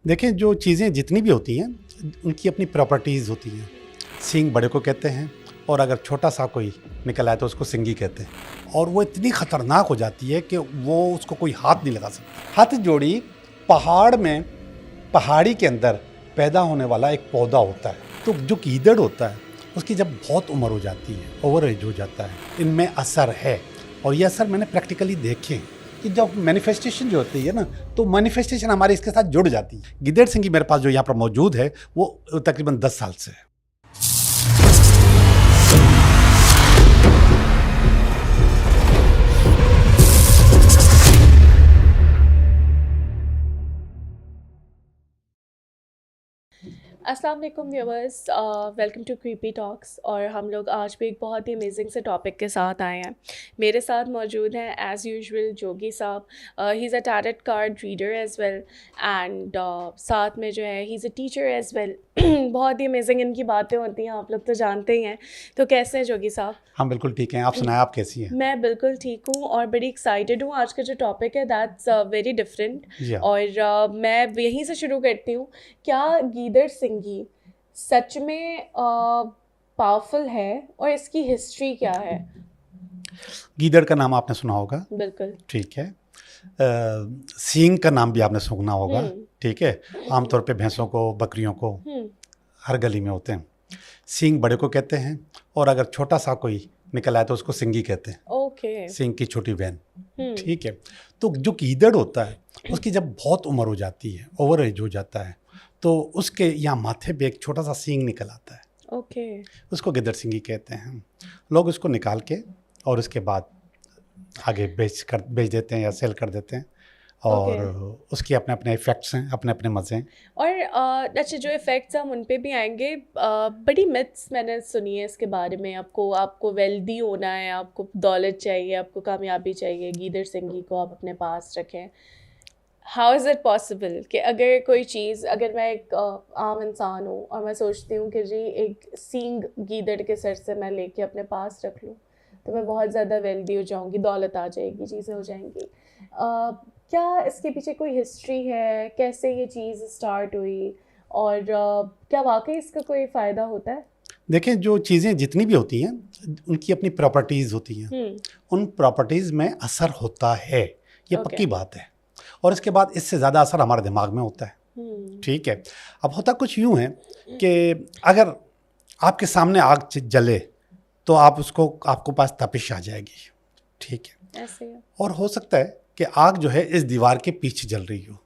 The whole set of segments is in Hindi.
देखें, जो चीज़ें जितनी भी होती हैं उनकी अपनी प्रॉपर्टीज़ होती हैं। सींग बड़े को कहते हैं और अगर छोटा सा कोई निकल आए तो उसको सिंगी कहते हैं। और वो इतनी ख़तरनाक हो जाती है कि वो उसको कोई हाथ नहीं लगा सकता। हाथ जोड़ी पहाड़ में, पहाड़ी के अंदर पैदा होने वाला एक पौधा होता है। तो जो गीदड़ होता है उसकी जब बहुत उम्र हो जाती है, ओवर एज हो जाता है, इनमें असर है। और ये असर मैंने प्रैक्टिकली देखे हैं कि जब मैनिफेस्टेशन जो होती है ना, तो मैनिफेस्टेशन हमारी इसके साथ जुड़ जाती है। गिद्दड़ सिंगी मेरे पास जो यहाँ पर मौजूद है वो तकरीबन 10 साल से है। अस्सलाम वालेकुम viewers, welcome to creepy talks. और हम लोग आज भी एक बहुत ही अमेजिंग से टॉपिक के साथ आए हैं। मेरे साथ मौजूद हैं एज़ यूजुअल जोगी साहब। He is a tarot card reader as well and साथ में जो है he is a teacher as well. बहुत ही अमेजिंग इनकी बातें होती हैं, आप लोग तो जानते ही हैं। तो कैसे हैं जोगी साहब? हम बिल्कुल ठीक हैं, आप सुनाएं, आप कैसी हैं? मैं बिल्कुल ठीक हूँ और बड़ी एक्साइटेड हूँ। आज का जो टॉपिक है दैट्स वेरी डिफरेंट। जी हाँ। और मैं यहीं से शुरू करती हूँ। क्या गीदड़ सिंगी सच में पावरफुल है और इसकी हिस्ट्री क्या है? गीदड़ का नाम आपने सुना होगा, बिल्कुल। ठीक है। सींग का नाम भी आपने सुना होगा, ठीक है। आमतौर पे भैंसों को, बकरियों को हर गली में होते हैं। सींग बड़े को कहते हैं और अगर छोटा सा कोई निकल आए तो उसको सिंगी कहते हैं। ओके। सींग की छोटी बहन, ठीक है। तो जो गीदड़ होता है उसकी जब बहुत उम्र हो जाती है, ओवर एज हो जाता है, तो उसके यहाँ माथे पे एक छोटा सा सींग निकल आता है। ओके। उसको गिद्दड़ सिंगी कहते हैं। लोग उसको निकाल के और उसके बाद आगे बेच देते हैं या सेल कर देते हैं। और उसके अपने अपने इफ़ेक्ट्स हैं, अपने अपने मज़े हैं। और अच्छा, जो इफ़ेक्ट्स हम उन पे भी आएंगे। बड़ी मिथ्स मैंने सुनी है इसके बारे में। आपको वेल्दी होना है, आपको दौलत चाहिए, आपको कामयाबी चाहिए, गीदड़ सिंगी को आप अपने पास रखें। हाउ इज़ इट पॉसिबल कि अगर कोई चीज़, अगर मैं एक आम इंसान हूँ और मैं सोचती हूँ कि जी एक सींग गीदड़ के सर से मैं लेके अपने पास रख लूँ तो मैं बहुत ज़्यादा वेल्दी हो जाऊँगी, दौलत आ जाएगी, चीज़ें हो जाएंगी। क्या इसके पीछे कोई हिस्ट्री है? कैसे ये चीज़ स्टार्ट हुई? और क्या वाकई इसका कोई फ़ायदा होता है? देखें, जो चीज़ें जितनी भी होती हैं उनकी अपनी प्रॉपर्टीज़ होती हैं। उन प्रॉपर्टीज़ में असर होता है, ये पक्की बात है। और इसके बाद इससे ज़्यादा असर हमारे दिमाग में होता है, ठीक है। अब होता कुछ यूँ है कि अगर आपके सामने आग जले तो आपको पास तपिश आ जाएगी, ठीक है। ऐसे है। और हो सकता है कि आग जो है इस दीवार के पीछे जल रही हो,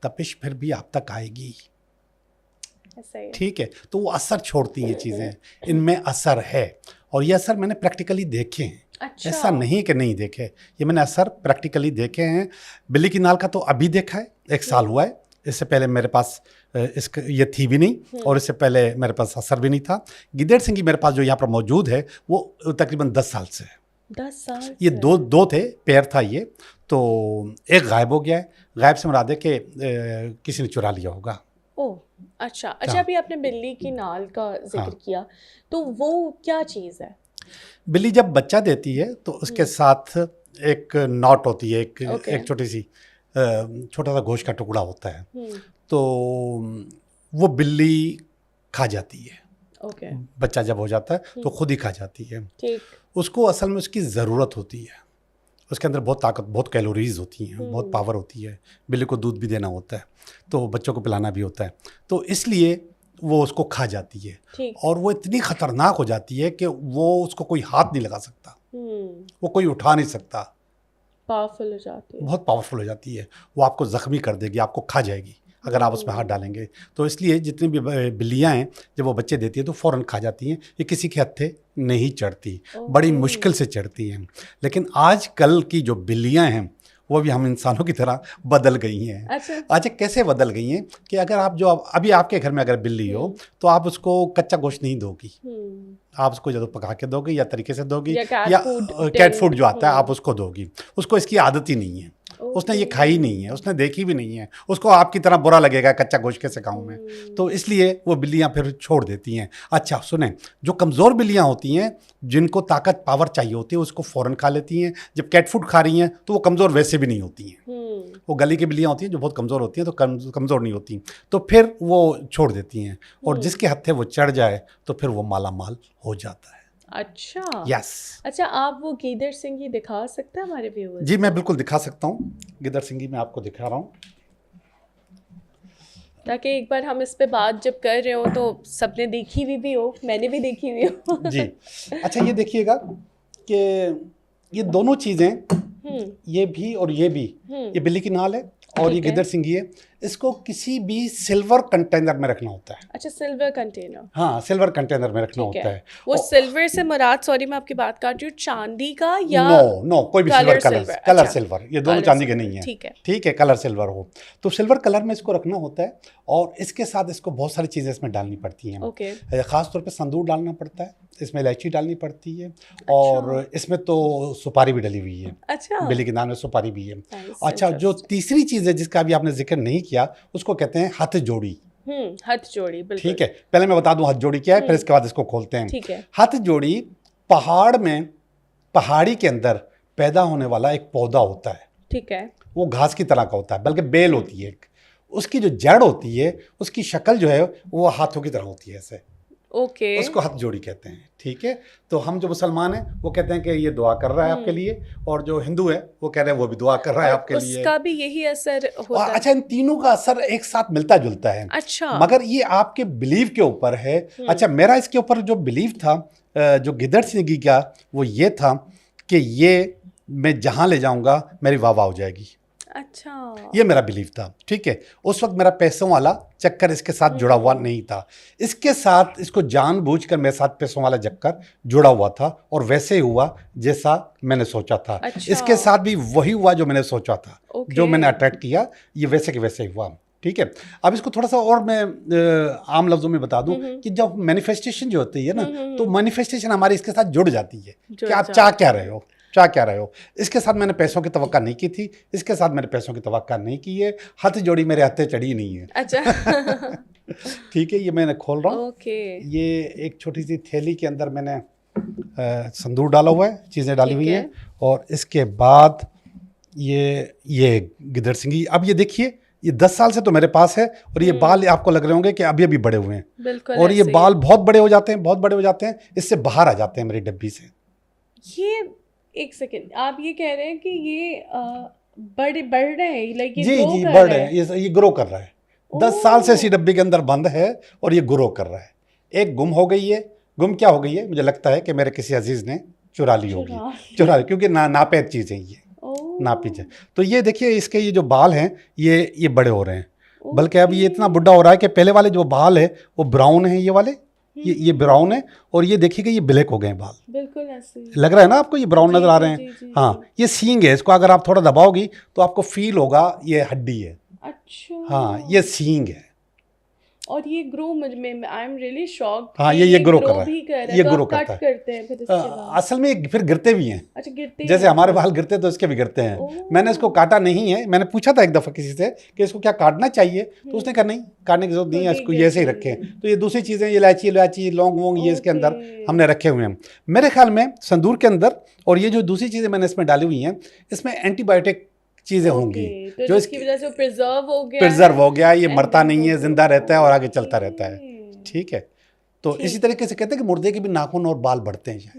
तपिश फिर भी आप तक आएगी, ठीक है। तो वो असर छोड़ती हैं चीज़ें, इनमें असर है। और ये असर मैंने प्रैक्टिकली देखे हैं। अच्छा। ऐसा नहीं कि नहीं देखे, ये मैंने असर प्रैक्टिकली देखे हैं। बिल्ली की नाल का तो अभी देखा है, 1 साल हुआ है। इससे पहले मेरे पास ये थी भी नहीं और इससे पहले मेरे पास असर भी नहीं था। गिद्दड़ सिंगी मेरे पास जो यहाँ पर मौजूद है वो तकरीबन 10 साल से है। 10 साल ये दो थे, पेयर था ये। तो एक गायब हो गया है। गायब से मुराद है कि किसी ने चुरा लिया होगा। ओह, अच्छा। अभी आपने बिल्ली की नाल का जिक्र किया, तो वो क्या चीज़ है? बिल्ली जब बच्चा देती है तो उसके साथ एक नॉट होती है, एक छोटी सी छोटा सा गोश्त का टुकड़ा होता है। तो वो बिल्ली खा जाती है। बच्चा जब हो जाता है तो खुद ही खा जाती है। उसको असल में उसकी ज़रूरत होती है। उसके अंदर बहुत ताकत, बहुत कैलोरीज होती हैं, बहुत पावर होती है। बिल्ली को दूध भी देना होता है, तो बच्चों को पिलाना भी होता है, तो इसलिए वो उसको खा जाती है। और वो इतनी ख़तरनाक हो जाती है कि वो उसको कोई हाथ नहीं लगा सकता, वो कोई उठा नहीं सकता। पावरफुल हो जाती है, बहुत पावरफुल हो जाती है। वो आपको ज़ख्मी कर देगी, आपको खा जाएगी अगर आप उसमें हाथ डालेंगे। तो इसलिए जितनी भी बिल्लियाँ हैं जब वो बच्चे देती है तो फ़ौरन खा जाती हैं। ये किसी के हत्थे नहीं चढ़ती, बड़ी मुश्किल से चढ़ती हैं। लेकिन आजकल की जो बिल्लियाँ हैं वो भी हम इंसानों की तरह बदल गई हैं। अच्छा, कैसे बदल गई हैं कि अगर आप अभी आपके घर में अगर बिल्ली हो तो आप उसको कच्चा गोश्त नहीं दोगी, आप उसको जब पका के दोगी या तरीके से दोगी, या कैट फूड जो आता है आप उसको दोगी। उसको इसकी आदत ही नहीं है। उसने ये खाई नहीं है, उसने देखी भी नहीं है, उसको आपकी तरह बुरा लगेगा कच्चा गोश्त कैसे खाऊं मैं, तो इसलिए वो बिल्लियां फिर छोड़ देती हैं। अच्छा सुने, जो कमज़ोर बिल्लियां होती हैं, जिनको ताकत पावर चाहिए होती है, उसको फ़ौरन खा लेती हैं। जब कैट फूड खा रही हैं तो वो कमज़ोर वैसे भी नहीं होती हैं। वो गली की बिल्लियां होती हैं जो बहुत कमज़ोर होती हैं, तो कमज़ोर नहीं होती, तो फिर वो छोड़ देती हैं। और जिसके हत्थे वो चढ़ जाए तो फिर वो माला माल हो जाता है। अच्छा यस। अच्छा, आप वो गीदड़ सिंगी दिखा सकते हैं हमारे व्यूअर्स? जी मैं बिल्कुल दिखा सकता हूँ। गिदड़ सिंगी मैं आपको दिखा रहा हूँ, ताकि एक बार हम इस पे बात जब कर रहे हो तो सबने देखी हुई भी हो, मैंने भी देखी हुई हो। जी। अच्छा ये देखिएगा कि ये दोनों चीज़ें, ये भी और ये भी, ये बिल्ली की नाल है और ये ठीक है। गिदड़ सिंगी है। इसको किसी भी सिल्वर कंटेनर में रखना होता है। अच्छा, सिल्वर कंटेनर। हाँ, सिल्वर कंटेनर में रखना ठीक होता है। है। वो सिल्वर से मुराद, सॉरी मैं आपकी बात काट रही हूँ, चांदी का या नो नो, कोई भी सिल्वर कलर, सिल्वर? कलर अच्छा, सिल्वर, ये दोनों कलर चांदी के सिल्वर, नहीं है। ठीक है। ठीक है, कलर सिल्वर हो तो सिल्वर कलर में इसको रखना होता है। और इसके साथ इसको बहुत सारी चीज़ें इसमें डालनी पड़ती हैं। ओके। ख़ास तौर पे संदूर डालना पड़ता है, इसमें इलायची डालनी पड़ती है, और इसमें तो सुपारी भी डली हुई है। अच्छा, बिल्ली के नाम में सुपारी भी है। Nice, अच्छा, जो interesting। तीसरी चीज़ है जिसका अभी आपने जिक्र नहीं किया, उसको कहते हैं हाथ जोड़ी। हाथ जोड़ी, बिल्कुल। ठीक है, पहले मैं बता दूं हाथ जोड़ी क्या है, फिर इसके बाद इसको खोलते हैं। ठीक है। हाथ जोड़ी पहाड़ में, पहाड़ी के अंदर पैदा होने वाला एक पौधा होता है। ठीक है। वो घास की तरह का होता है, बल्कि बेल होती है एक। उसकी जो जड़ होती है, उसकी शक्ल जो है वो हाथों की तरह होती है ऐसे। ओके। उसको हाथ जोड़ी कहते हैं। ठीक है, तो हम जो मुसलमान हैं वो कहते हैं कि ये दुआ कर रहा है आपके लिए, और जो हिंदू है वो कह रहे हैं वो भी दुआ कर रहा है आपके लिए। उसका भी यही असर होता है? अच्छा, इन तीनों का असर एक साथ मिलता जुलता है। अच्छा। मगर ये आपके बिलीव के ऊपर है। अच्छा, मेरा इसके ऊपर जो बिलीव था जो गिदड़ सिंगी का, वो ये था कि ये मैं जहाँ ले जाऊँगा मेरी वाह वाह हो जाएगी। अच्छा, ये मेरा बिलीव था। ठीक है, उस वक्त मेरा पैसों वाला चक्कर इसके साथ जुड़ा हुआ नहीं था। इसके साथ, इसको जानबूझकर मेरे साथ पैसों वाला चक्कर जुड़ा हुआ था, और वैसे ही हुआ जैसा मैंने सोचा था। अच्छा। इसके साथ भी वही हुआ जो मैंने सोचा था। ओके। जो मैंने अट्रैक्ट किया, ये वैसे के वैसे ही हुआ। ठीक है, अब इसको थोड़ा सा और मैं आम लफ्जों में बता दूं कि जब मैनिफेस्टेशन जो होती है ना, तो मैनिफेस्टेशन हमारी इसके साथ जुड़ जाती है कि आप चाह क्या रहे हो, चाह क्या रहे हो। इसके साथ मैंने पैसों की तवक्का नहीं की थी, इसके साथ मैंने पैसों की तवक्का नहीं की है। हाथ जोड़ी मेरे हत्थे चढ़ी नहीं है। अच्छा। ठीक है, ये मैंने खोल रहा हूँ। ओके। ये एक छोटी सी थैली के अंदर मैंने संदूर डाला हुआ है, चीज़ें डाली हुई हैं, और इसके बाद ये गिदड़ सिंगी। अब ये देखिए, ये 10 साल से तो मेरे पास है, और ये बाल आपको लग रहे होंगे कि अभी अभी बड़े हुए हैं। बिल्कुल। और ये बाल बहुत बड़े हो जाते हैं, बहुत बड़े हो जाते हैं, इससे बाहर आ जाते हैं मेरी डब्बी से। ये एक सेकंड, आप ये कह रहे हैं कि ये बढ़ रहे हैं, लाइक ये जी grow जी, कर बढ़ रहे रहे हैं, ये ग्रो कर रहा है। 10 साल से इसी डब्बी के अंदर बंद है और ये ग्रो कर रहा है। एक गुम हो गई है। गुम क्या हो गई है, मुझे लगता है कि मेरे किसी अजीज ने चुरा ली होगी, क्योंकि नापेद चीज़ें ये नापी है। तो ये देखिए, इसके ये जो बाल हैं ये बड़े हो रहे हैं, बल्कि अब ये इतना बुढ़ा हो रहा है कि पहले वाले जो बाल है वो ब्राउन है, ये वाले ये ब्राउन है, और ये देखिएगा ये ब्लैक हो गए हैं बाल। बिल्कुल ऐसे लग रहा है ना आपको, ये ब्राउन नजर आ रहे हैं। हाँ, ये सींग है, इसको अगर आप थोड़ा दबाओगी तो आपको फील होगा ये हड्डी है। अच्छा। हाँ, ये सींग है। और ये ग्रो में आई एम रियली शॉक्ड। हाँ, ये ग्रो कर रहा है, भी कर रहा है, ये तो ग्रो आप करता कट है। करते हैं फिर इसके बाद? असल में ये फिर गिरते भी हैं। अच्छा, गिरते जैसे हैं। हमारे बाल गिरते तो इसके भी गिरते हैं। मैंने इसको काटा नहीं है। मैंने पूछा था एक दफ़ा किसी से कि इसको क्या काटना चाहिए, तो उसने कहा नहीं, काटने की जरूरत नहीं है, इसको ये ऐसे ही रखें। तो ये दूसरी चीज़ें, ये इलायची लौंग वोंग, ये इसके अंदर हमने रखे हुए हैं मेरे ख्याल में संदूर के अंदर। और ये जो दूसरी चीज़ें मैंने इसमें डाली हुई हैं, इसमें एंटीबायोटिक चीज़ें होंगी, तो जो इसकी वजह से प्रिजर्व हो गया। ये मरता नहीं है, जिंदा रहता है और आगे चलता रहता है। ठीक है, तो इसी तरीके से कहते हैं कि मुर्दे के भी नाखून और बाल बढ़ते हैं,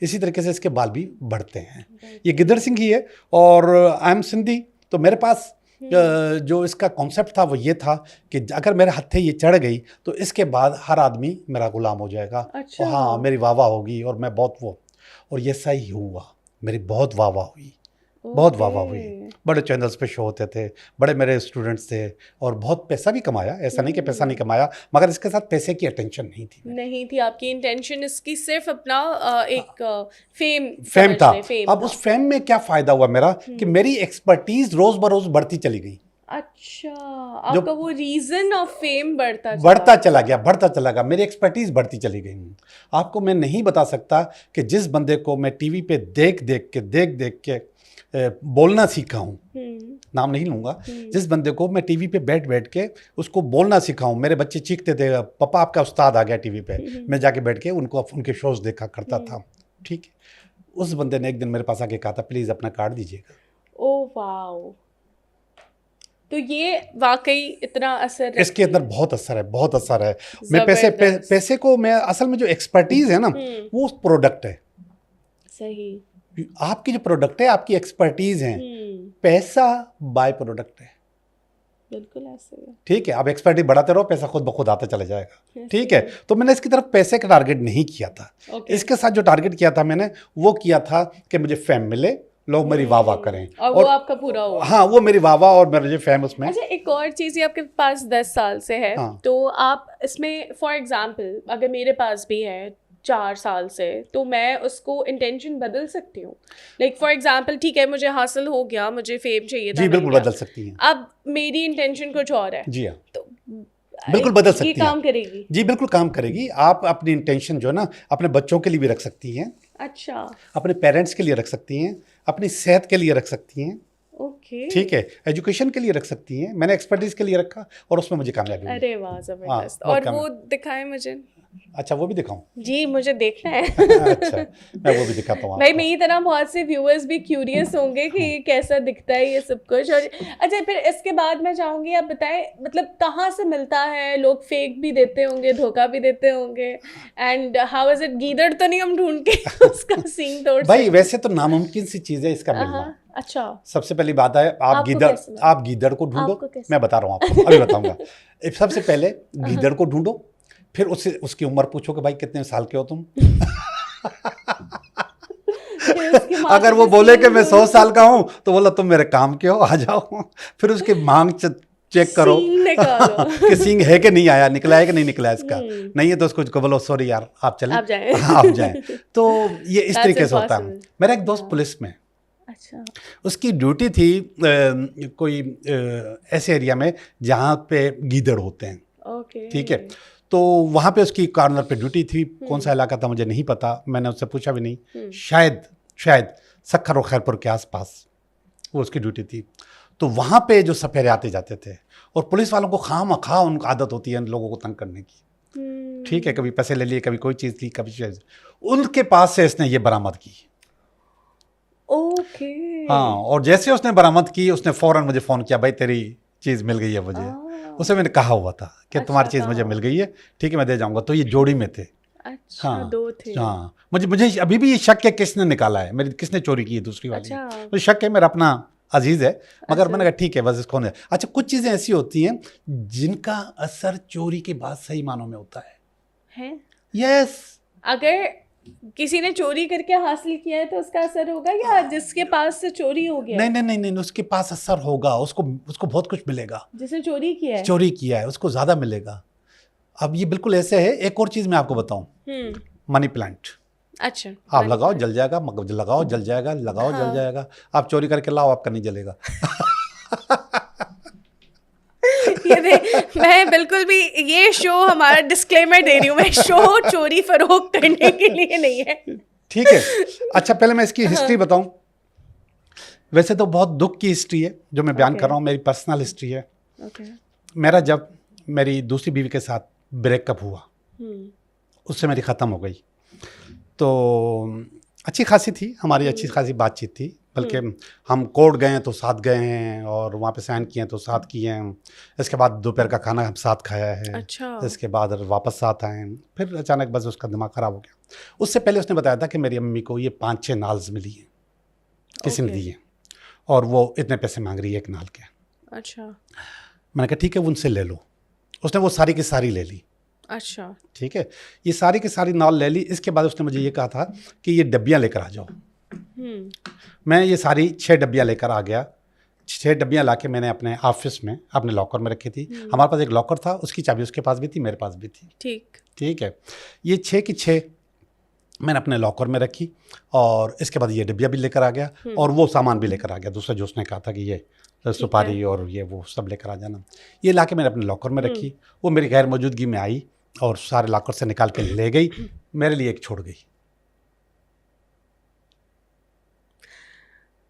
इसी तरीके से इसके बाल भी बढ़ते हैं। ये गिदड़ सिंगी है और आई एम सिंधी। तो मेरे पास जो इसका कॉन्सेप्ट था वो ये था कि अगर मेरे हत्थे ये चढ़ गई तो इसके बाद हर आदमी मेरा गुलाम हो जाएगा। अच्छा। और हाँ, मेरी वाह वाह होगी और मैं बहुत और ये सही हुआ, मेरी बहुत वाह वाह हुई, बहुत वाह वाह हुई। बड़े चैनल्स पे शो होते थे, बड़े मेरे स्टूडेंट्स थे, और बहुत पैसा भी कमाया। ऐसा नहीं कि पैसा नहीं कमाया, मगर इसके साथ पैसे की अटेंशन नहीं थी। आपकी इंटेंशन इसकी सिर्फ अपना एक फेम था। अब उस फेम में क्या फ़ायदा हुआ मेरा कि मेरी एक्सपर्टीज़ रोज़ बरोज़ बढ़ती चली गई। अच्छा, आपका वो रीजन ऑफ फेम बढ़ता चला गया, मेरी एक्सपर्टीज बढ़ती चली गई। आपको मैं नहीं बता सकता कि जिस बंदे को मैं टीवी पे देख देख के बोलना सीखा हूँ, नाम नहीं लूंगा, जिस बंदे को मैं टीवी पे बैठ के उसको बोलना सिखाऊं, मेरे बच्चे चीखते थे पापा आपका उस्ताद आ गया टीवी पे, मैं जाके बैठ के उनको उनके शोज देखा करता था। ठीक है, उस बंदे ने एक दिन मेरे पास आके कहा था प्लीज अपना कार्ड दीजिएगा। ओह वाओ, तो ये वाकई इतना असर, इसके अंदर बहुत असर है। मैं पैसे को, मैं असल में जो एक्सपर्टीज है ना वो प्रोडक्ट है। सही, आपकी जो प्रोडक्ट है, आपकी एक्सपर्टीज है, पैसा बाय प्रोडक्ट है। बिल्कुल ऐसे है। ठीक है, आप एक्सपर्टीज बढ़ाते रहो, पैसा खुद ब खुद आता चला जाएगा। ठीक है, तो मैंने इसकी तरफ पैसे का टारगेट नहीं किया था। इसके साथ जो टारगेट किया था मैंने, वो किया था कि मुझे फेम मिले, लोग मेरी वाह करें, और वो आपका पूरा हुआ। हाँ, वो मेरी वाह और मेरे फेम उसमें। अच्छा, एक और चीज़, ये आपके पास 10 साल से है, तो आप इसमें फॉर एग्जांपल अगर मेरे पास भी है 4 साल से, तो मैं उसको इंटेंशन बदल सकती हूँ। लाइक फॉर एग्जांपल, ठीक है मुझे हासिल हो गया, मुझे फेम चाहिए था, जी बिल्कुल बदल सकती हैं। अब मेरी इंटेंशन कुछ और है, जी हाँ, तो बिल्कुल बदल सकती है। ये काम करेगी? जी बिल्कुल काम करेगी। आप अपनी इंटेंशन जो है ना अपने बच्चों के लिए भी रख सकती हैं। अच्छा, अपने पेरेंट्स के लिए रख सकती हैं, अपनी सेहत के लिए रख सकती हैं। ओके, ठीक है, एजुकेशन के लिए रख सकती हैं। मैंने एक्सपर्टीज के लिए रखा और उसमें मुझे कामयाबी मिली। अरे वाह, जबरदस्त। और वो दिखाएं मुझे। अच्छा, वो भी दिखाऊं? जी, मुझे देखना है। अच्छा, मैं वो भी दिखाता हूँ भाई, मेरी तरह बहुत से व्यूअर्स भी क्यूरियस होंगे कि ये कैसा दिखता है ये सब कुछ। और अच्छा, फिर इसके बाद मैं चाहूँगी आप बताएं, मतलब कहाँ से मिलता है? लोग फेक भी देते होंगे, धोखा भी देते होंगे, एंड हाउ इज इट? गीदड़ तो नहीं हम ढूंढ के उसका सींग तोड़ भाई, वैसे तो नामुमकिन सी चीज़ है इसका मिलना। अच्छा, सबसे पहली बात है, आप गीदड़ को ढूंढो। मैं बता रहा हूँ आपको, अभी बताऊंगा। सबसे पहले गीदड़ को ढूंढो, फिर उससे उसकी उम्र पूछो कि भाई कितने साल के हो तुम। अगर वो बोले कि मैं 100 साल का हूं, तो बोला तुम मेरे काम के हो, आ जाओ। फिर उसकी मांग चेक करो कि सींग है कि नहीं आया, निकला है कि नहीं निकला इसका। नहीं है तो उसको बोलो सॉरी यार, आप चलें, आप जाएं। तो ये इस तरीके से होता है। मेरा एक दोस्त पुलिस में, अच्छा, उसकी ड्यूटी थी कोई ऐसे एरिया में जहाँ पे गीदड़ होते हैं। ओके, ठीक है, तो वहाँ पे उसकी कॉर्नर पे ड्यूटी थी। कौन सा इलाका था मुझे नहीं पता, मैंने उससे पूछा भी नहीं। शायद सक्खर और खैरपुर के आसपास वो उसकी ड्यूटी थी। तो वहाँ पे जो सपेरे आते जाते थे, और पुलिस वालों को खामखा उनको आदत होती है लोगों को तंग करने की। ठीक है, कभी पैसे ले लिए, कभी कोई चीज़ ली, कभी चीज़। उनके पास से इसने ये बरामद की। ओके, हाँ, और जैसे उसने बरामद की, उसने फौरन मुझे फ़ोन किया, भाई तेरी चीज़ मिल गई है मुझे। उसे मैंने कहा हुआ था कि तुम्हारी चीज़ मुझे मिल गई है, ठीक है मैं दे जाऊंगा। तो ये जोड़ी में थे। अच्छा, हाँ, 2 थे। हाँ, मुझे अभी भी ये शक है किसने निकाला है, मेरी किसने चोरी की है दूसरी वाली। अच्छा, मुझे शक है, मेरा अपना अजीज है, मगर मैंने कहा ठीक है बस इसको नहीं। अच्छा, कुछ चीज़ें ऐसी होती हैं जिनका असर चोरी के बाद सही मानों में होता है। यस, अगर किसी ने चोरी करके हासिल किया है तो उसका असर होगा, या जिसके पास से चोरी हो गया? नहीं, उसके पास असर होगा, उसको बहुत कुछ मिलेगा। जिसने चोरी किया है उसको ज्यादा मिलेगा। अब ये बिल्कुल ऐसे है। एक और चीज मैं आपको बताऊं, मनी प्लांट। अच्छा, आप लगाओ जल जाएगा, लगाओ जल जाएगा, लगाओ जल जाएगा। आप चोरी करके लाओ, आपका नहीं जलेगा। मैं बिल्कुल भी, ये शो हमारा डिस्क्लेमर दे रही हूँ, मैं शो चोरी फरोख्त करने के लिए नहीं है। ठीक है, अच्छा पहले मैं इसकी हिस्ट्री बताऊं। वैसे तो बहुत दुख की हिस्ट्री है जो मैं बयान कर रहा हूँ, मेरी पर्सनल हिस्ट्री है। मेरा जब मेरी दूसरी बीवी के साथ ब्रेकअप हुआ, उससे मेरी ख़त्म हो गई। तो अच्छी खासी थी हमारी, अच्छी खासी बातचीत थी, बल्कि हम कोर्ट गए हैं तो साथ गए हैं, और वहाँ पे साइन किए हैं तो साथ किए हैं। इसके बाद दोपहर का खाना हम साथ खाया है। अच्छा। इसके बाद वापस साथ आए हैं। फिर अचानक बस उसका दिमाग ख़राब हो गया। उससे पहले उसने बताया था कि मेरी अम्मी को ये 5-6 नाल्स मिली हैं, किसी ने दी है, और वो इतने पैसे मांग रही है एक नाल के। अच्छा। मैंने कहा ठीक है, वो उनसे ले लो। उसने वो सारी की सारी ले ली। अच्छा, ठीक है, ये सारी की सारी नाल ले ली। इसके बाद उसने मुझे ये कहा था कि ये डब्बियाँ लेकर आ जाओ। मैं ये सारी 6 डब्बियाँ लेकर आ गया। 6 डब्बियाँ लाके मैंने अपने ऑफिस में, अपने लॉकर में रखी थी। हमारे पास एक लॉकर था, उसकी चाबी उसके पास भी थी, मेरे पास भी थी। ठीक है, ये 6 की 6 मैंने अपने लॉकर में रखी, और इसके बाद ये डिब्बिया भी लेकर आ गया, और वो सामान भी लेकर आ गया दूसरा जो उसने कहा था कि ये सुपारी और ये वो सब लेकर आ जाना। ये ला के मैंने अपने लॉकर में रखी, वो मेरी गैर मौजूदगी में आई और सारे लॉकर से निकाल के ले गई, मेरे लिए एक छोड़ गई।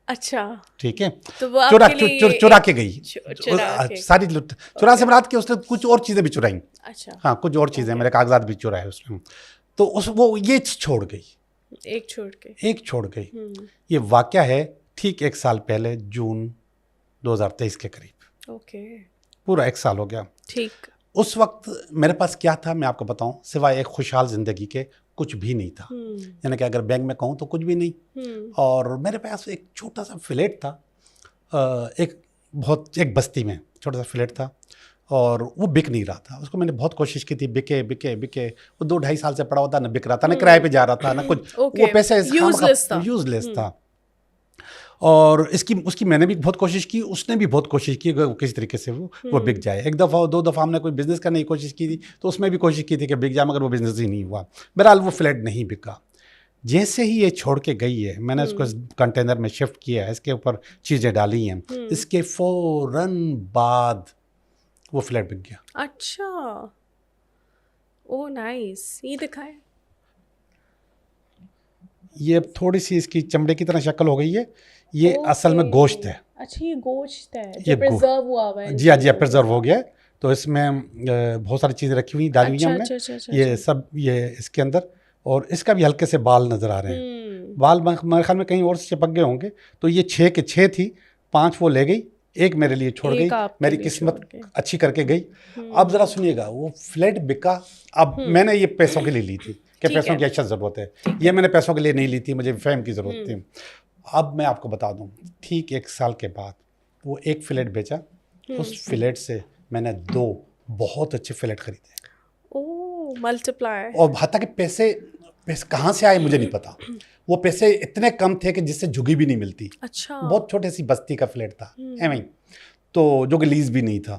अच्छा, ठीक है, तो वो चुरा आपके लिए चुरा के गई, चुरा के। सारी चुरा से रात के उसने कुछ और चीज़ें भी चुराई। अच्छा, हाँ, कुछ और चीज़ें, मेरे कागजात भी चुराए उसने। तो उस वो ये छोड़ गई, एक छोड़ के। एक छोड़ गई। ये वाकया है ठीक 1 साल पहले, जून 2023 के करीब। ओके, पूरा 1 साल हो गया। ठीक। उस वक्त मेरे पास क्या था मैं आपको बताऊं, सिवाय एक खुशहाल ज़िंदगी के कुछ भी नहीं था। यानी कि अगर बैंक में कहूँ तो कुछ भी नहीं। और मेरे पास एक छोटा सा फ्लैट था, एक बस्ती में छोटा सा फ्लैट था और वो बिक नहीं रहा था। उसको मैंने बहुत कोशिश की थी, बिके बिके बिके, वो 2-2.5 साल से पड़ा हुआ था, ना बिक रहा था, ना किराए पे जा रहा था, ना कुछ। वो पैसे यूजलेस था। और उसकी मैंने भी बहुत कोशिश की, उसने भी बहुत कोशिश की कि किसी तरीके से वो बिक जाए। 1 दफ़ा 2 दफ़ा हमने कोई बिज़नेस करने की कोशिश की थी, तो उसमें भी कोशिश की थी कि बिक जाए, मगर वो बिज़नेस ही नहीं हुआ। बहरहाल वो फ्लैट नहीं बिका। जैसे ही ये छोड़ के गई है, मैंने उसको कंटेनर में शिफ्ट किया है, इसके ऊपर चीज़ें डाली हैं, इसके फ़ौरन बाद वो फ्लैट बिक गया। अच्छा, ओ नाइस, ये दिखाए। ये अब थोड़ी सी इसकी चमड़े की तरह शक्ल हो गई है। ये असल में गोश्त है। अच्छा, ये गोश्त है ये जो प्रिजर्व हुआ हुआ है। जी हाँ, जी हाँ, प्रिजर्व हो गया है। तो इसमें बहुत सारी चीज़ें रखी हुई डाली हुई हैं हमने। ये सब ये इसके अंदर, और इसका भी हल्के से बाल नज़र आ रहे हैं। बाल मेरे ख्याल में कहीं और से चिपक गए होंगे। तो ये 6 के 6 थी, 5 वो ले गई, एक मेरे लिए छोड़ गई। मेरी किस्मत अच्छी करके गई। अब ज़रा सुनिएगा, वो फ्लैट बिका। अब मैंने ये पैसों के लिए ली थी कि पैसों की अच्छा ज़रूरत है। ये मैंने पैसों के लिए नहीं ली थी, मुझे फैम की ज़रूरत थी। अब मैं आपको बता दूं, ठीक 1 साल के बाद वो एक फ्लैट बेचा। उस फ्लैट से मैंने 2 बहुत अच्छे फ्लैट खरीदे। ओह, मल्टीप्लाई। और हत्ता कि पैसे कहाँ से आए मुझे नहीं पता। वो पैसे इतने कम थे कि जिससे झुगी भी नहीं मिलती। अच्छा, बहुत छोटी सी बस्ती का फ्लैट था एवं, तो जो कि लीज भी नहीं था।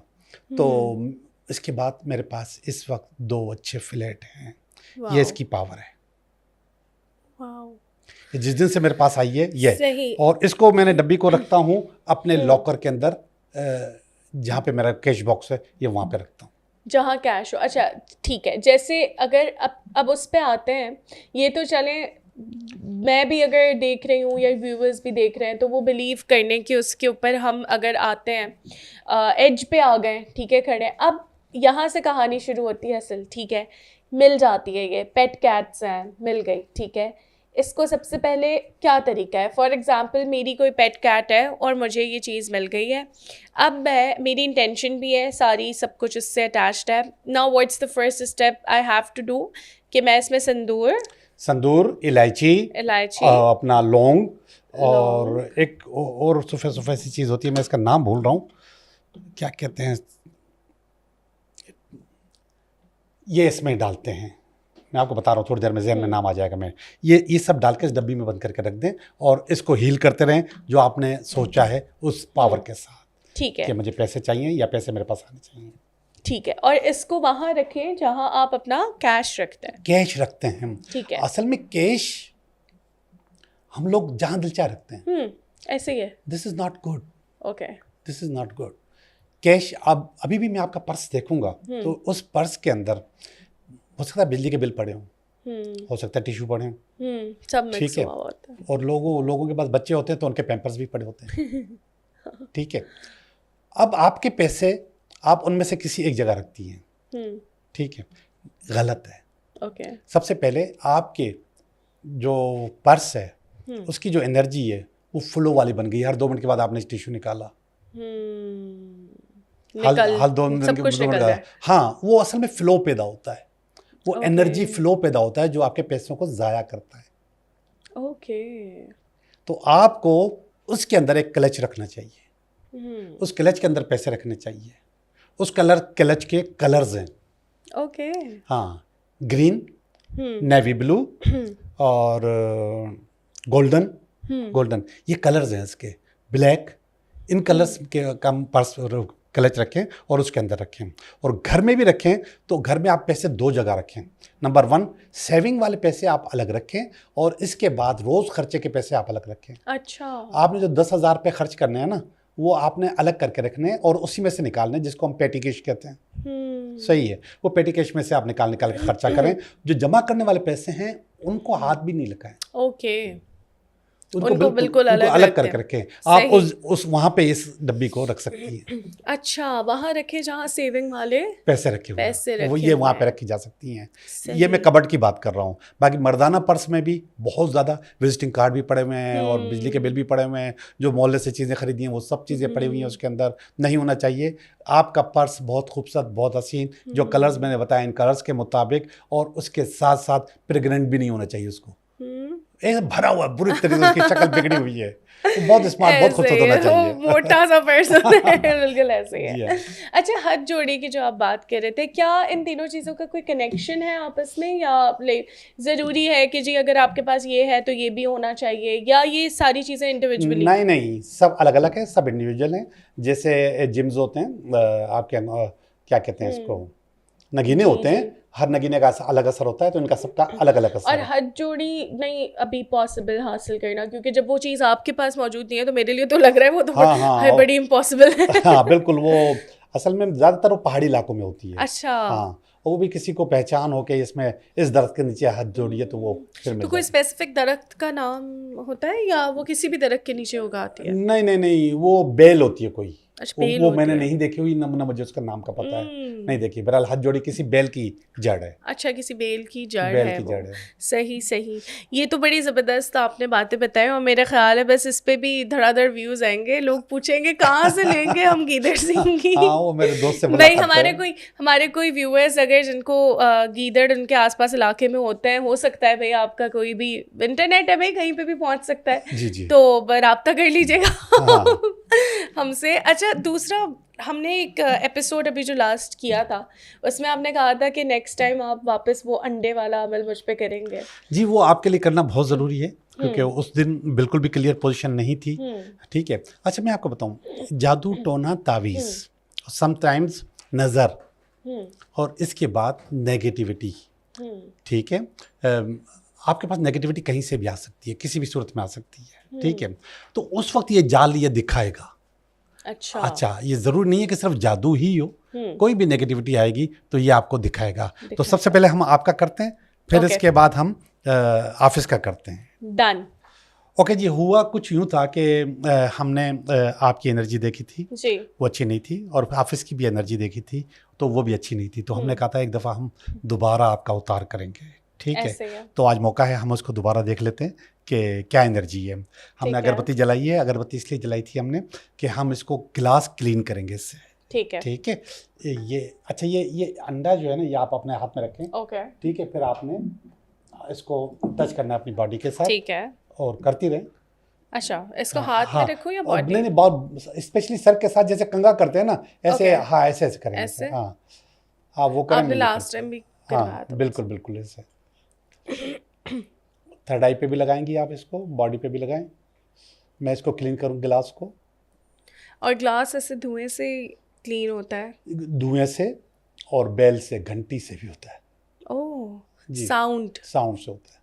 तो इसके बाद मेरे पास इस वक्त 2 अच्छे फ्लैट हैं। ये इसकी पावर है। वाओ। जिस दिन से मेरे पास आई है ये सही। और इसको मैंने डब्बी को रखता हूँ अपने लॉकर के अंदर, जहाँ पे मेरा कैश बॉक्स है, ये वहाँ पे रखता हूँ जहाँ कैश हो। अच्छा, ठीक है। जैसे अगर अब उस पे आते हैं, ये तो चले, मैं भी अगर देख रही हूँ या व्यूवर्स भी देख रहे हैं, तो वो बिलीव करने की उसके ऊपर हम अगर आते हैं, एज पे आ गए, ठीक है, खड़े। अब यहाँ से कहानी शुरू होती है असल, ठीक है। मिल जाती है, ये पेट कैट्स हैं, मिल गई, ठीक है। इसको सबसे पहले क्या तरीका है? फॉर एग्ज़ाम्पल मेरी कोई पेट कैट है और मुझे ये चीज़ मिल गई है। अब मेरी इंटेंशन भी है, सारी सब कुछ उससे अटैच्ड है। Now what's the first step I have to do कि मैं इसमें संदूर, इलायची, अपना लौंग और एक और सफ़ेद सी चीज़ होती है, मैं इसका नाम भूल रहा हूँ, क्या कहते हैं, ये इसमें डालते हैं। मैं आपको बता रहा हूँ, थोड़ी देर में ज़हन में नाम आ जाएगा। मैं ये सब डाल के इस डब्बी में बंद करके रख दें और इसको हील करते रहें जो आपने सोचा है उस पावर के साथ। ठीक है, कि मुझे पैसे चाहिए या पैसे मेरे पास आने चाहिए। ठीक है। और इसको वहाँ रखें जहाँ आप अपना कैश रखते हैं। कैश रखते हैं, ठीक है। असल में कैश हम लोग जहाँ दिल चाहे रखते हैं। ऐसे ही है। This is not good. Okay, this is not good. Cash, अब अभी भी मैं आपका पर्स देखूंगा तो उस पर्स के अंदर हो सकता है बिजली के बिल पड़े हों, हो सकता है टिश्यू पड़े हों, सब ठीक है। और लोगों के पास बच्चे होते हैं तो उनके पैम्पर्स भी पड़े होते हैं। ठीक है। अब आपके पैसे आप उनमें से किसी एक जगह रखती हैं, ठीक है, गलत है। ओके। सबसे पहले आपके जो पर्स है उसकी जो एनर्जी है वो फ्लो वाली बन गई। हर 2 मिनट के बाद आपने टिश्यू निकाला, हर 2 मिनट के बाद, हाँ, वो असल में फ्लो पैदा होता है। वो एनर्जी फ्लो पैदा होता है जो आपके पैसों को ज़ाया करता है। ओके। तो आपको उसके अंदर एक क्लच रखना चाहिए। उस क्लच के अंदर पैसे रखने चाहिए। उस क्लच के कलर्स हैं। ओके। हाँ, ग्रीन, नेवी ब्लू और गोल्डन, ये कलर्स हैं इसके। ब्लैक, इन कलर्स के कम पर्स क्लच रखें और उसके अंदर रखें। और घर में भी रखें तो घर में आप पैसे 2 जगह रखें। नंबर 1, सेविंग वाले पैसे आप अलग रखें और इसके बाद रोज़ खर्चे के पैसे आप अलग रखें। अच्छा। आपने जो 10,000 रुपये खर्च करने हैं ना, वो आपने अलग करके रखने हैं और उसी में से निकालने, जिसको हम पेटी कैश कहते हैं। सही है, वो पेटी कैश में से आप निकाल निकाल के खर्चा करें। जो जमा करने वाले पैसे हैं उनको हाथ भी नहीं लगाएं। ओके, उनको बिल्कुल अलग करके रखें। आप उस वहाँ पे इस डब्बी को रख सकती हैं। अच्छा, वहाँ रखे जहाँ सेविंग वाले पैसे रखे हुए हैं, वो ये वहाँ पे रखी जा सकती हैं। ये मैं सही। कबर्ड की बात कर रहा हूँ। बाकी मर्दाना पर्स में भी बहुत ज़्यादा विजिटिंग कार्ड भी पड़े हुए हैं और बिजली के बिल भी पड़े हुए हैं। जो मोहल्ले से चीज़ें खरीदी हैं वो सब चीज़ें पड़ी हुई हैं उसके अंदर, नहीं होना चाहिए। आपका पर्स बहुत खूबसूरत, बहुत हसीन, जो कलर्स मैंने बताया इन कलर्स के मुताबिक, और उसके साथ साथ प्रेग्नेंट भी नहीं होना चाहिए उसको। एकदम भरा हुआ, बुरी तरीके से उसकी शक्ल बिगड़ी हुई है, वो बहुत स्मार्ट, बहुत खूबसूरत होना चाहिए। मोटा सा पर्सन है, बिल्कुल ऐसे ही जी है। हाँ। अच्छा, हाथ जोड़ी की जो आप बात कर रहे थे, क्या इन तीनों चीज़ों का कोई कनेक्शन है आपस में, या ज़रूरी है कि जी अगर आपके पास ये है तो ये भी होना चाहिए, या ये सारी चीज़ें इंडिविजुअली? नहीं नहीं, सब अलग अलग है, सब इंडिविजुअल हैं। जैसे जिम्स होते हैं, आपके क्या कहते हैं इसको, नगीने होते हैं, हर नगीने का अलग असर होता है, तो इनका सबका अलग अलग असर और है। हाथ जोड़ी नहीं अभी पॉसिबल हासिल करना, क्योंकि जब वो चीज़ आपके पास मौजूद नहीं है तो मेरे लिए तो लग रहा है वो तो हाँ, बड़ी इम्पॉसिबल है। हाँ बिल्कुल, वो असल में ज़्यादातर वो पहाड़ी इलाकों में होती है। अच्छा। हाँ, वो भी किसी को पहचान हो के इसमें इस दरख्त के नीचे हाथ जोड़िए तो वो फिर तो मिल कोई जाएगा। स्पेसिफिक दरख्त का नाम होता है, या वो किसी भी दरख्त के नीचे उगाती है? नहीं नहीं नहीं, वो बेल होती है कोई। अच्छा, वो, बेल वो होती मैंने है। नहीं देखी हुई, ना मुझे उसका नाम का पता है, नहीं देखी। बहरहाल हाथ जोड़ी किसी बेल की जड़ है, अच्छा, किसी बेल की जड़ बेल है की वो। जड़ है। सही सही। ये तो बड़ी ज़बरदस्त आपने बातें बताई, और मेरा ख्याल है बस इस पे भी धड़ाधड़ व्यूज़ आएंगे, लोग पूछेंगे कहाँ से लेंगे हम गीदड़ सिंह की। हाँ, वो मेरे दोस्त से नहीं, मुलाकात हमारे कोई व्यूअर्स अगर जिनको गीदड़ उनके आसपास इलाके में होते हैं, हो सकता है भाई आपका कोई भी इंटरनेट है भाई, कहीं पे भी पहुंच सकता है, जी जी, तो रब्ता कर लीजिएगा हाँ हमसे। अच्छा, दूसरा, हमने एक एपिसोड अभी जो लास्ट किया था उसमें आपने कहा था कि नेक्स्ट टाइम आप वापस वो अंडे वाला अमल मुझ पे करेंगे। जी, वो आपके लिए करना बहुत ज़रूरी है, क्योंकि उस दिन बिल्कुल भी क्लियर पोजीशन नहीं थी। ठीक है। अच्छा, मैं आपको बताऊं, जादू टोना तावीज़, समटाइम्स नज़र, और इसके बाद नेगेटिविटी। ठीक है, आपके पास नेगेटिविटी कहीं से भी आ सकती है, किसी भी सूरत में आ सकती है। ठीक है, तो उस वक्त ये जाल ये दिखाएगा। अच्छा, ये ज़रूरी नहीं है कि सिर्फ जादू ही हो, कोई भी नेगेटिविटी आएगी तो ये आपको दिखाएगा। तो सबसे पहले हम आपका करते हैं, फिर इसके बाद हम ऑफिस का करते हैं। डन। ओके जी, हुआ कुछ यूँ था कि हमने आपकी एनर्जी देखी थी जी। वो अच्छी नहीं थी, और ऑफिस की भी एनर्जी देखी थी तो वो भी अच्छी नहीं थी। तो हमने कहा था एक दफ़ा हम दोबारा आपका उतार करेंगे। ठीक है, तो आज मौका है, हम उसको दोबारा देख लेते हैं कि क्या एनर्जी है। हमने अगरबत्ती जलाई है, अगरबत्ती इसलिए जलाई थी हमने कि हम इसको गिलास क्लीन करेंगे इससे। ठीक है। ठीक है, ये अच्छा, ये अंडा जो है ना, ये आप अपने हाथ में रखें। ओके। ठीक है, फिर आपने इसको टच करना है अपनी बॉडी के साथ। ठीक है, और करती रहें। अच्छा, इसको हाथ में रखूं या बॉडी? नहीं, बहुत स्पेशली सर के साथ जैसे कंघा करते हैं ना, ऐसे। हाँ, ऐसे ऐसे करेंगे। ऐसे? हाँ, वो करेंगे। आपने लास्ट टाइम भी करवाया था। बिल्कुल बिल्कुल ऐसे। थर्ड आई पे भी लगाएंगी आप इसको, बॉडी पे भी लगाएं। मैं इसको क्लीन करूँ गिलास को। और ग्लास ऐसे धुएं से क्लीन होता है? धुएं से और बेल से, घंटी से भी होता है। ओह, जी, साउंड से होता है।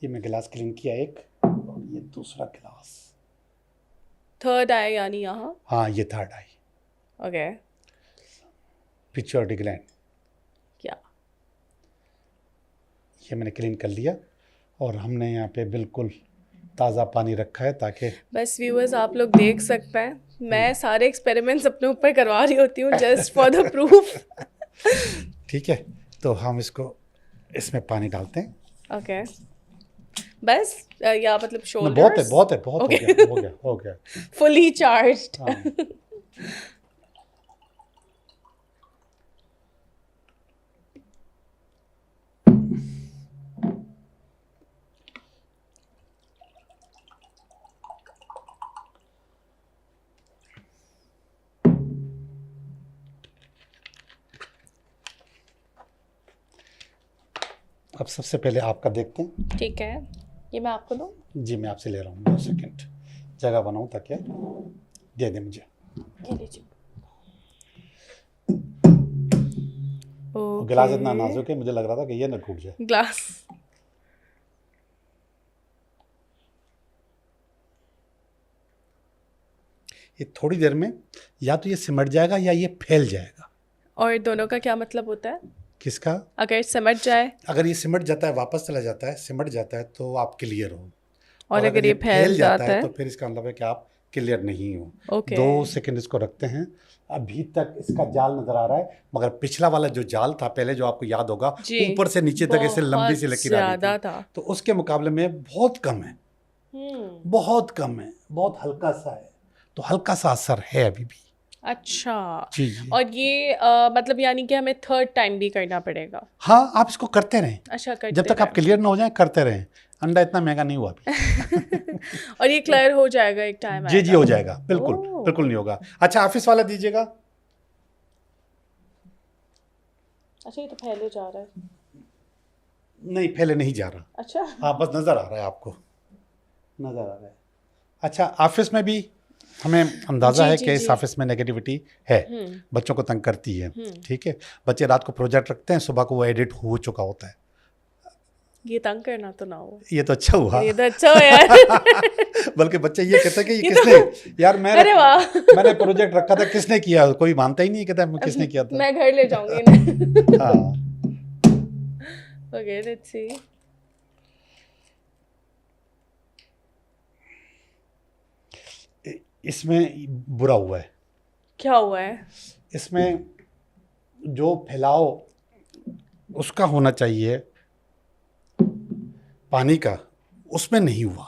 ये मैं गिलास क्लीन किया एक, और ये दूसरा गिलास। थर्ड आई यानी यहाँ? हाँ, ये थर्ड आई। ओके। पिट्यूटरी ग्लैंड, क्या? ये मैंने क्लीन कर लिया, और हमने यहाँ पे बिल्कुल ताज़ा पानी रखा है ताकि बस व्यूअर्स आप लोग देख सकते हैं, मैं सारे एक्सपेरिमेंट्स अपने ऊपर करवा रही होती हूँ जस्ट फॉर द प्रूफ। ठीक है, तो हम इसको इसमें पानी डालते हैं। ओके, बस या मतलब शोल्डर्स? बहुत है, बहुत है, बहुत Okay. हो गया फुली चार्ज्ड। हाँ। अब सबसे पहले आपका देखते हैं। ठीक है, ये मैं आपको दूँ? जी, मैं आपसे ले रहा हूँ, 2 सेकंड जगह बनाऊँ ताकि दे दे मुझे। ये लीजिए। गिलास इतना नाजुक है, मुझे लग रहा था कि ये ना टूट जाए। ग्लास ये थोड़ी देर में या तो ये सिमट जाएगा या ये फैल जाएगा। और दोनों का क्या मतलब होता है? किसका? अगर सिमट जाए, अगर ये सिमट जाता है, वापस चला जाता है, सिमट जाता है तो आप क्लियर हो, और अगर ये फैल जाता है तो फिर इसका मतलब है कि आप क्लियर नहीं हो। ओके। 2 सेकंड इसको रखते हैं। अभी तक इसका जाल नजर आ रहा है, मगर पिछला वाला जो जाल था पहले, जो आपको याद होगा, ऊपर से नीचे तक ऐसे लंबी सी लकीर आ रही थी, तो उसके मुकाबले में बहुत कम है, बहुत कम है, बहुत हल्का सा है, तो हल्का सा असर है अभी भी। अच्छा जी जी। और ये मतलब यानी कि हमें 3rd टाइम भी करना पड़ेगा? हाँ, आप इसको करते रहें। अच्छा, करते जब तक आप क्लियर ना हो जाए करते रहें। अंडा इतना महंगा नहीं हुआ अभी। और ये क्लियर हो जाएगा एक टाइम? जी जी, हो जाएगा, बिल्कुल बिल्कुल नहीं होगा। अच्छा, ऑफिस वाला दीजिएगा। अच्छा, ये तो फैले जा रहा है। नहीं, फैले नहीं जा रहा। अच्छा, हाँ, बस नज़र आ रहा है, आपको नज़र आ रहा है। अच्छा, ऑफिस में भी हमें अंदाज़ा है कि इस ऑफिस में नेगेटिविटी है, बच्चों को तंग करती है। ठीक है, बच्चे रात को प्रोजेक्ट रखते हैं, सुबह को वो एडिट हो चुका होता है। ये तंग करना तो ना हो। ये तो अच्छा हुआ, ये तो अच्छा हो यार। बल्कि बच्चे ये कहते हैं कि ये किसने, यार मैंने प्रोजेक्ट रखा था, किसने किया? कोई मानता ही नहीं, कहता है किसने किया था। मैं घर ले जाऊंगी ना। हाँ। Okay, let's see. इसमें बुरा हुआ है। क्या हुआ है? इसमें जो फैलाव उसका होना चाहिए पानी का, उसमें नहीं हुआ।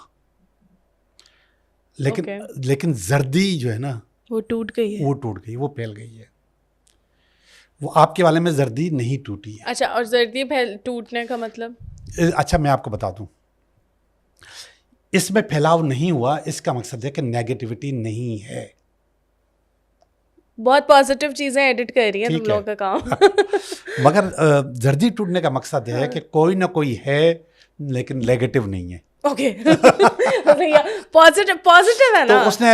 लेकिन जर्दी जो है ना, वो टूट गई है। वो टूट गई, वो फैल गई है। वो आपके वाले में जर्दी नहीं टूटी है। अच्छा, और जर्दी टूटने का मतलब? अच्छा, मैं आपको बता दूं, इसमें फैलाव नहीं हुआ, इसका मकसद है कि नेगेटिविटी नहीं है। बहुत पॉजिटिव चीजें एडिट कर रही है तुम लोगों का काम। मगर जर्दी टूटने का मकसद है कि कोई ना कोई है, लेकिन नेगेटिव नहीं है। ओके। भैया पॉजिटिव है ना, तो उसने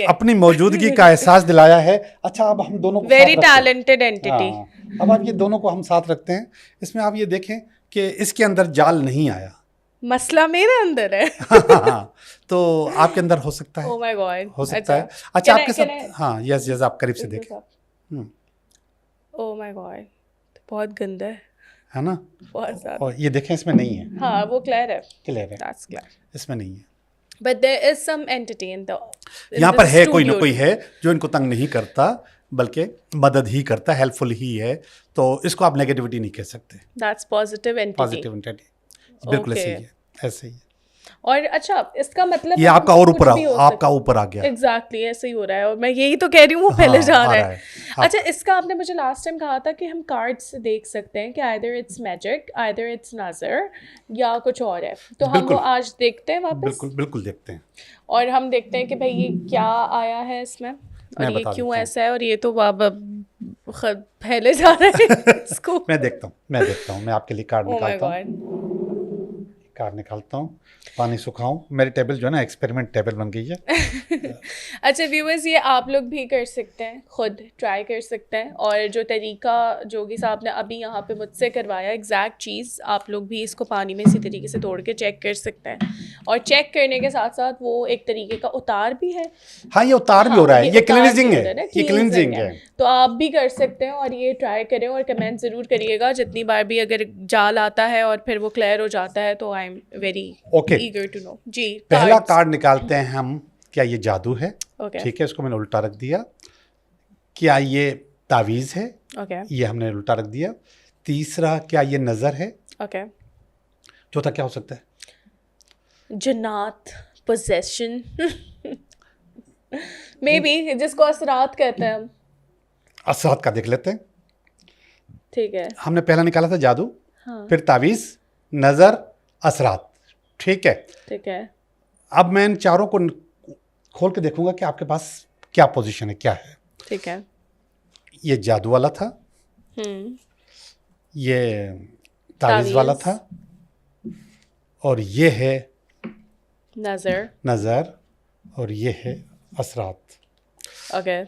अपनी मौजूदगी का एहसास दिलाया है। अच्छा, अब हम दोनों को वेरी टैलेंटेड एंटिटी। अब आप ये दोनों को हम साथ रखते हैं। इसमें आप ये देखें कि इसके अंदर जाल नहीं आया, मसला मेरे अंदर है। हाँ, तो आपके अंदर हो सकता है। ओह माय गॉड, हो सकता है। अच्छा, आपके साथ, हाँ, यस यस, आप करीब से देखें। ओह माय गॉड, बहुत गंदा है ना, बहुत ज्यादा। और ये देखें, इसमें नहीं है। हाँ, वो क्लियर है, क्लियर है, दैट्स क्लियर। इसमें नहीं है, but there is some entity in the, यहाँ पर है, कोई ना कोई है जो इनको तंग नहीं करता, बल्कि मदद ही करता, हेल्पफुल ही है। तो इसको आप नेगेटिविटी नहीं कह सकते। That's positive entity. Positive entity, बिल्कुल ऐसे ही है, ऐसे ही है। और अच्छा, इसका मतलब ये आपका और ऊपर आ गया। एग्जैक्टली ऐसे ही हो रहा है, और मैं यही तो कह रही हूँ, वो फैले जा रहा है। अच्छा, इसका आपने मुझे लास्ट टाइम कहा था कि हम कार्ड्स से देख सकते हैं कि either it's magic, either it's नजर, या कुछ और है। तो हम वो आज देखते हैं वापस। बिल्कुल बिल्कुल देखते हैं, और हम देखते हैं कि भाई ये क्या आया है इसमें, और ये क्यों ऐसा है, और ये तो फैले जा रहा है इसको। मैं देखता हूँ, मैं आपके लिए कार्ड निकालता हूँ। कार्ड निकालता हूँ, पानी सुखाऊं। मेरी टेबल जो है ना, एक्सपेरिमेंट टेबल बन गई है। अच्छा व्यूअर्स, ये आप लोग भी कर सकते हैं, खुद ट्राई कर सकते हैं। और जो तरीका जोगी साहब ने अभी यहाँ पे मुझसे करवाया, एग्जैक्ट चीज़ आप लोग भी इसको पानी में इसी तरीके से तोड़ के चेक कर सकते हैं। और चेक करने के साथ साथ वो एक तरीके का उतार भी है। हाँ, ये उतार भी हो रहा है, ये क्लींजिंग है, ये क्लींजिंग है। तो आप भी कर सकते हैं और ये ट्राई करें, और कमेंट ज़रूर करिएगा जितनी बार भी अगर जाल आता है और फिर वो क्लियर हो जाता है, तो I am very eager to know. जी, पहला कार्ड निकालते हैं हम। क्या ये जादू है? ठीक है, इसको मैंने उल्टा रख दिया। क्या ये तावीज़ है? ये हमने उल्टा रख दिया। तीसरा, क्या ये नज़र है? चौथा क्या हो सकता है? जन्नत, पोजेशन, मे बी, जिसको असरात कहते हैं हम। असरात का देख लेते हैं। ठीक है, हमने पहला निकाला था जादू, हाँ। फिर तावीज़, नज़र, असरात। ठीक है, ठीक है। अब मैं इन चारों को खोल के देखूंगा कि आपके पास क्या पोजीशन है, क्या है। ठीक है, ये जादू वाला था, ये तावीज़ वाला था, और ये है नज़र, और ये है असरात। ओके,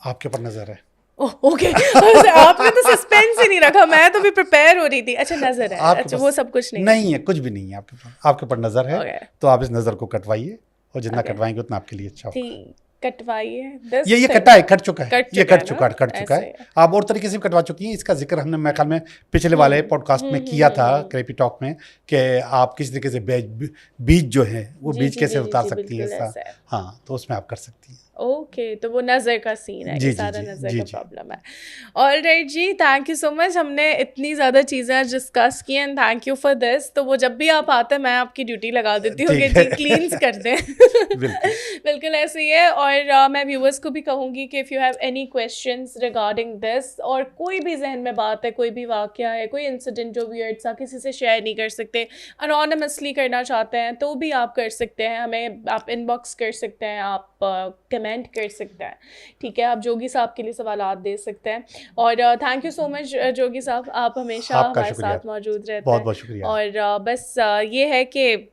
आपके ऊपर नज़र है। ओके। आपने तो सस्पेंस ही नहीं रखा, मैं तो भी प्रिपेयर हो रही थी। अच्छा, नजर है, अच्छा वो सब कुछ नहीं है, कुछ भी नहीं है आपके ऊपर। आपके ऊपर नज़र है, तो आप इस नज़र को कटवाइए, और जितना कटवाएंगे उतना आपके लिए अच्छा होगा। कटवाइए this ये thing। कटा है, कट चुका है, कट ये चुका कट है चुका ना? कट चुका ऐसे है। आप और तरीके से भी कटवा चुकी हैं, इसका जिक्र हमने मेरे ख्याल में पिछले वाले पॉडकास्ट में किया था क्रेपी टॉक में, कि आप किस तरीके से बीज जो है वो जी बीज जी कैसे जी जी उतार जी सकती है बिल्कुल ऐसा। ऐसा है। हाँ, तो उसमें आप कर सकती हैं। ओके तो वो नज़र का सीन है, जी, ये जी, सारा जी, नज़र जी, का जी। प्रॉब्लम है। ऑलराइट जी, थैंक यू सो मच, हमने इतनी ज़्यादा चीज़ें डिस्कस की and thank you for this. तो वो जब भी आप आते हैं मैं आपकी ड्यूटी लगा देती हूँ कि ठीक है। जी क्लीन्स कर दें। बिल्कुल। बिल्कुल ऐसे ही है। और मैं व्यूअर्स को भी कहूँगी कि if you have any questions regarding this, और कोई भी जहन में बात है, कोई भी वाक़या है, कोई इंसिडेंट जो वियर्ड सा किसी से शेयर नहीं कर सकते, अनोनिमसली करना चाहते हैं, तो भी आप कर सकते हैं। हमें आप इनबॉक्स कर सकते हैं, आप कमेंट कर सकते हैं, ठीक है। आप जोगी साहब के लिए सवालात दे सकते हैं। और थैंक यू सो मच जोगी साहब, आप हमेशा आपका हमारे शुक्रिया, साथ मौजूद रहते बहुत हैं। बहुत शुक्रिया। और बस ये है कि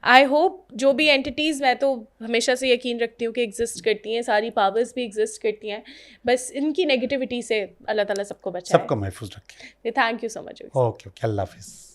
आई होप जो भी एंटिटीज़, मैं तो हमेशा से यकीन रखती हूँ कि एग्जिस्ट करती हैं, सारी पावर्स भी एग्जिस्ट करती हैं, बस इनकी नेगेटिविटी से अल्लाह ताला सबको बचाए। सबको महफूज रखें। Thank you so much. Okay okay, अल्लाह हाफिज़।